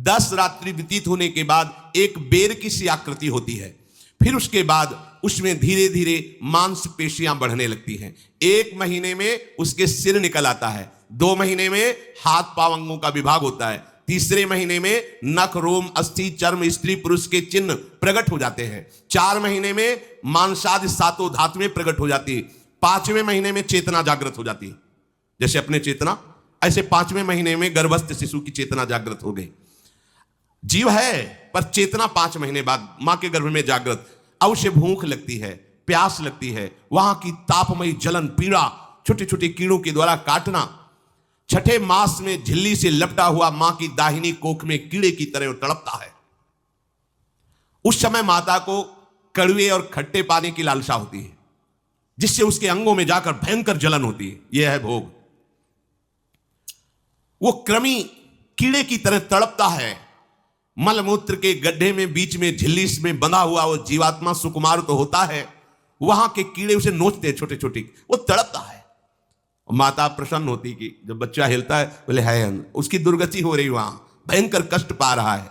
10 रात्रि व्यतीत होने के बाद एक बेर की सी आकृति होती है। फिर उसके बाद उसमें धीरे धीरे मांसपेशियां बढ़ने लगती हैं। 1 महीने में उसके सिर निकल आता है, 2 महीने में हाथ पांव अंगों का विभाग होता है, तीसरे महीने में नख रोम अस्थि चर्म स्त्री पुरुष के चिन्ह प्रकट हो जाते हैं, 4 महीने में मांसादि 7 धातुएं प्रकट हो जाती है, 5वें महीने में चेतना जागृत हो जाती है। जैसे अपने चेतना, ऐसे 5वें महीने में गर्भस्थ शिशु की चेतना जागृत हो गई। जीव है पर चेतना 5 महीने बाद मां के गर्भ में जागृत। अब उसे भूख लगती है, प्यास लगती है, वहां की तापमयी जलन पीड़ा, छोटे छोटे कीड़ों के द्वारा काटना, 6ठे मास में झिल्ली से लपटा हुआ मां की दाहिनी कोख में कीड़े की तरह तड़पता है। उस समय माता को कड़वे और खट्टे पानी की लालसा होती है, जिससे उसके अंगों में जाकर भयंकर जलन होती है। यह है भोग। वो कृमि कीड़े की तरह तड़पता है। मलमूत्र के गड्ढे में बीच में झिल्ली में बंधा हुआ वो जीवात्मा सुकुमार तो होता है, वहां के कीड़े उसे नोचते हैं छोटे छोटे, वो तड़पता है। माता प्रसन्न होती कि जब बच्चा हिलता है, बोले है उसकी दुर्गति हो रही, वहां भयंकर कष्ट पा रहा है।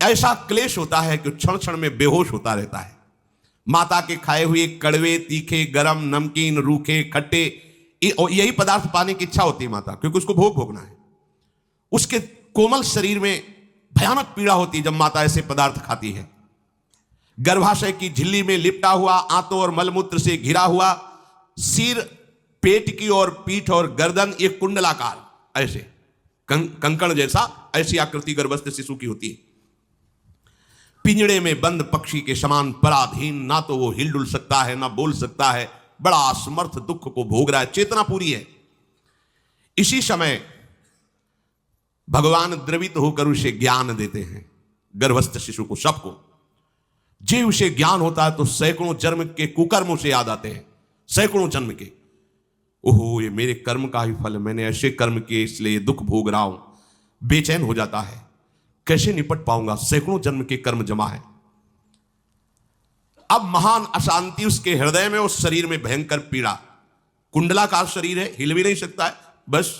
ऐसा क्लेश होता है कि क्षण क्षण में बेहोश होता रहता है। माता के खाए हुए कड़वे, तीखे, गरम, नमकीन, रूखे, खट्टे, यही पदार्थ पाने की इच्छा होती है माता, क्योंकि उसको भोग भोगना है। उसके कोमल शरीर में भयानक पीड़ा होती है जब माता ऐसे पदार्थ खाती है। गर्भाशय की झिल्ली में लिपटा हुआ, आंतों और मलमूत्र से घिरा हुआ सिर, पेट की और पीठ और गर्दन एक कुंडलाकार, ऐसे कंकण जैसा, ऐसी आकृति गर्भस्थ शिशु की होती है। पिंजड़े में बंद पक्षी के समान पराधीन, ना तो वो हिल डुल सकता है ना बोल सकता है, बड़ा असमर्थ दुख को भोग रहा है, चेतना पूरी है। इसी समय भगवान द्रवित होकर उसे ज्ञान देते हैं, गर्भस्थ शिशु को, सबको। जे उसे ज्ञान होता है तो सैकड़ों जन्म के कुकर्मों से याद आते हैं, सैकड़ों जन्म के। ओहो, ये मेरे कर्म का ही फल, मैंने ऐसे कर्म किए इसलिए दुख भोग रहा हूं। बेचैन हो जाता है, कैसे निपट पाऊंगा, सैकड़ों जन्म के कर्म जमा है। अब महान अशांति उसके हृदय में, उस शरीर में भयंकर पीड़ा। कुंडलाकार शरीर है, हिल भी नहीं सकता है, बस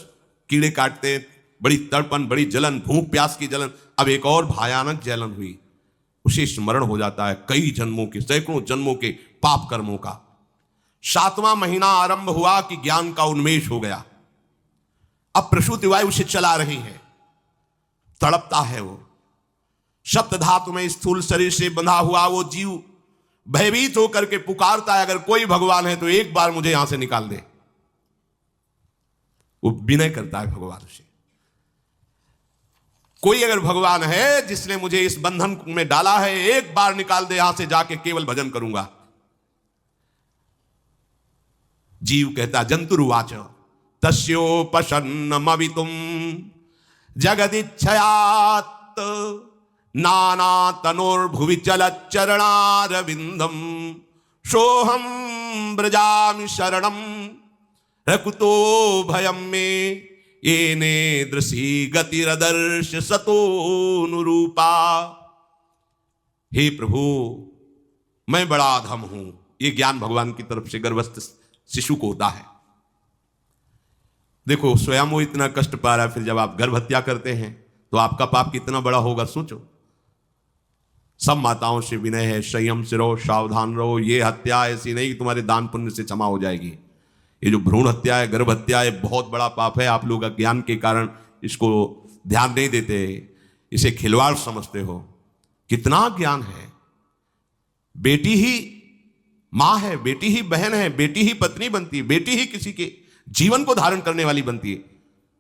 कीड़े काटते हैं, बड़ी तड़पन, बड़ी जलन, भूख प्यास की जलन। अब एक और भयानक जलन हुई, उसे स्मरण हो जाता है कई जन्मों के, सैकड़ों जन्मों के पाप कर्मों का। 7वां महीना आरंभ हुआ कि ज्ञान का उन्मेष हो गया। अब प्रसूति वायु उसे चला रही है, तड़पता है वो। सप्त धातु में स्थूल शरीर से बंधा हुआ वो जीव भयभीत होकर के पुकारता है, अगर कोई भगवान है तो एक बार मुझे यहां से निकाल दे। वो विनय करता है भगवान से, कोई अगर भगवान है जिसने मुझे इस बंधन में डाला है, एक बार निकाल दे, यहां से जाके केवल भजन करूंगा। जीव कहता, जंतुरुवाच तस्योपशन्नमवितुम जगदिच्छयात् नाना तनोर्भुवि चलच्चरणारविंदम सोहम ब्रजामि शरणम रकुतो भयम में येने दृशी गतिरदर्श सतोनुरूपा। हे प्रभु, मैं बड़ा अधम हूं। ये ज्ञान भगवान की तरफ से गर्भस्थ शिशु को होता है। देखो, स्वयं वो इतना कष्ट पा रहा है, फिर जब आप गर्भ हत्या करते हैं तो आपका पाप कितना बड़ा होगा, सोचो। सब माताओं से विनय है, संयम से रहो, सावधान रहो। ये हत्या ऐसी नहीं कि तुम्हारे दान पुण्य से क्षमा हो जाएगी। ये जो भ्रूण हत्या है, गर्भ हत्या है, बहुत बड़ा पाप है। आप लोग अज्ञान के कारण इसको ध्यान नहीं देते, इसे खिलवाड़ समझते हो। कितना ज्ञान है। बेटी ही मां है, बेटी ही बहन है, बेटी ही पत्नी बनती है, बेटी ही किसी के जीवन को धारण करने वाली बनती है।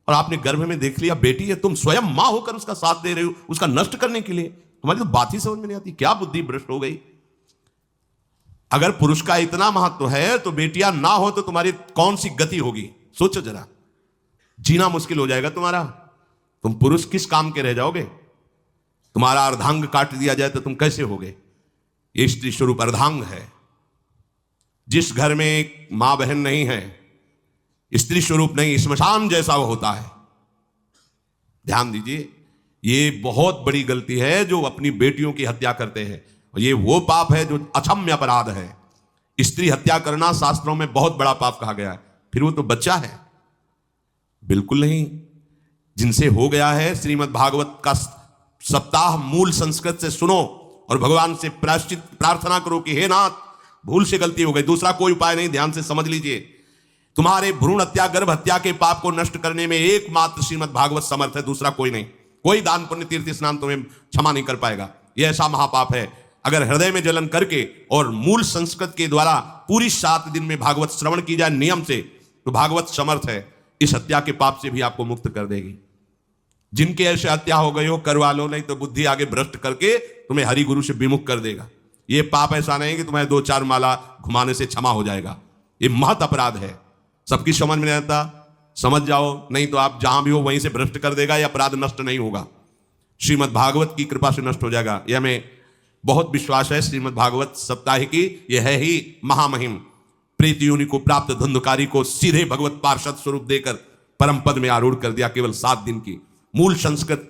और आपने गर्भ में देख लिया बेटी है, तुम स्वयं मां होकर उसका साथ दे रहे हो, उसका नष्ट करने के लिए। तुम्हारी तो बात ही समझ में नहीं आती, क्या बुद्धि भ्रष्ट हो गई। अगर पुरुष का इतना महत्व है तो बेटियां ना हो तो तुम्हारी कौन सी गति होगी, सोचो जरा। जीना मुश्किल हो जाएगा तुम्हारा। तुम पुरुष किस काम के रह जाओगे। तुम्हारा अर्धांग काट दिया जाए तो तुम कैसे होगे। ये स्त्री स्वरूप अर्धांग है। जिस घर में एक मां बहन नहीं है, स्त्री स्वरूप नहीं, श्मशान जैसा वो होता है। ध्यान दीजिए, ये बहुत बड़ी गलती है जो अपनी बेटियों की हत्या करते हैं। ये वो पाप है जो अक्षम्य अपराध है। स्त्री हत्या करना शास्त्रों में बहुत बड़ा पाप कहा गया है। फिर वो तो बच्चा है, बिल्कुल नहीं। जिनसे हो गया है, श्रीमद् भागवत का सप्ताह मूल संस्कृत से सुनो और भगवान से प्रायश्चित प्रार्थना करो कि हे नाथ, भूल से गलती हो गई, दूसरा कोई उपाय नहीं। ध्यान से समझ लीजिए, तुम्हारे भ्रूण हत्या गर्भ हत्या के पाप को नष्ट करने में एकमात्र श्रीमद् भागवत समर्थ है, दूसरा कोई नहीं। कोई दान पुण्य तीर्थ स्नान तुम्हें क्षमा नहीं कर पाएगा। यह ऐसा महापाप है। अगर हृदय में जलन करके और मूल संस्कृत के द्वारा पूरी 7 दिन में भागवत श्रवण की जाए नियम से, तो भागवत समर्थ है, इस हत्या के पाप से भी आपको मुक्त कर देगी। जिनके ऐसे हत्या हो गई हो करवा लो, नहीं तो बुद्धि आगे भ्रष्ट करके तुम्हें हरि गुरु से विमुख कर देगा। ये पाप ऐसा नहीं कि तुम्हें 2-4 माला घुमाने से क्षमा हो जाएगा। ये महत अपराध है। सबकी समझ में नहीं आता, समझ जाओ, नहीं तो आप जहां भी हो वहीं से भ्रष्ट कर देगा। यह अपराध नष्ट नहीं होगा, श्रीमद् भागवत की कृपा से नष्ट हो जाएगा। यह हमें बहुत विश्वास है। श्रीमद् भागवत सप्ताह की यह है ही महामहिम। प्रीत योनि को प्राप्त धुंधकारी को सीधे भगवत पार्षद स्वरूप देकर परम पद में आरूढ़ कर दिया, केवल 7 दिन की मूल संस्कृत।